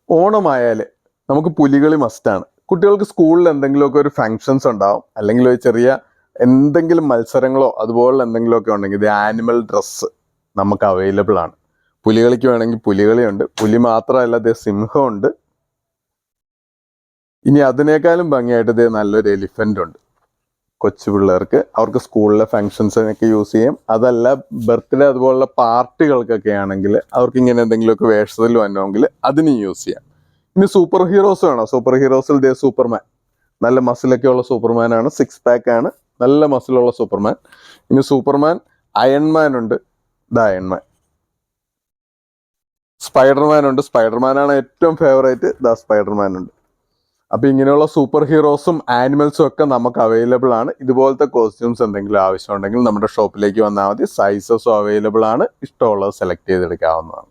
ഓണമായാൽ നമുക്ക് പുലികളി മസ്റ്റാണ്. കുട്ടികൾക്ക് സ്കൂളിൽ എന്തെങ്കിലുമൊക്കെ ഒരു ഫങ്ഷൻസ് ഉണ്ടാവും, അല്ലെങ്കിൽ ഒരു ചെറിയ എന്തെങ്കിലും മത്സരങ്ങളോ അതുപോലുള്ള എന്തെങ്കിലുമൊക്കെ ഉണ്ടെങ്കിൽ ഇത് ആനിമൽ ഡ്രസ്സ് നമുക്ക് അവൈലബിൾ ആണ്. പുലികളിക്ക് വേണമെങ്കിൽ പുലികളിയുണ്ട്, പുലി മാത്രമല്ല ഇത് സിംഹമുണ്ട്. ഇനി അതിനേക്കാളും ഭംഗിയായിട്ട് ഇത് നല്ലൊരു എലിഫൻ്റ് ഉണ്ട്. കൊച്ചു പിള്ളേർക്ക് അവർക്ക് സ്കൂളിലെ ഫങ്ഷൻസിനൊക്കെ യൂസ് ചെയ്യും. അതല്ല ബർത്ത്ഡേ അതുപോലുള്ള പാർട്ടികൾക്കൊക്കെ ആണെങ്കിൽ അവർക്ക് ഇങ്ങനെ എന്തെങ്കിലുമൊക്കെ വേഷത്തിൽ വരണമെങ്കിൽ അതിന് യൂസ് ചെയ്യാം. ഇനി സൂപ്പർ ഹീറോസ് വേണം. സൂപ്പർ ഹീറോസിൽ ദേ സൂപ്പർമാൻ, നല്ല മസിലൊക്കെ ഉള്ള സൂപ്പർമാനാണ്, 6 പാക്ക് ആണ്, നല്ല മസിലുള്ള സൂപ്പർമാൻ. ഇനി സൂപ്പർമാൻ, അയൺമാൻ ഉണ്ട്, ദ അയൺമാൻ. സ്പൈഡർമാൻ ഉണ്ട്, സ്പൈഡർമാനാണ് ഏറ്റവും ഫേവറേറ്റ്, ദ സ്പൈഡർമാൻ ഉണ്ട്. അപ്പോൾ ഇങ്ങനെയുള്ള സൂപ്പർ ഹീറോസും ആനിമൽസും ഒക്കെ നമുക്ക് അവൈലബിൾ ആണ്. ഇതുപോലത്തെ കോസ്റ്റ്യൂംസ് എന്തെങ്കിലും ആവശ്യമുണ്ടെങ്കിൽ നമ്മുടെ ഷോപ്പിലേക്ക് വന്നാൽ മതി. സൈസസും അവൈലബിൾ ആണ്, ഇഷ്ടമുള്ളത് സെലക്ട് ചെയ്തെടുക്കാവുന്നതാണ്.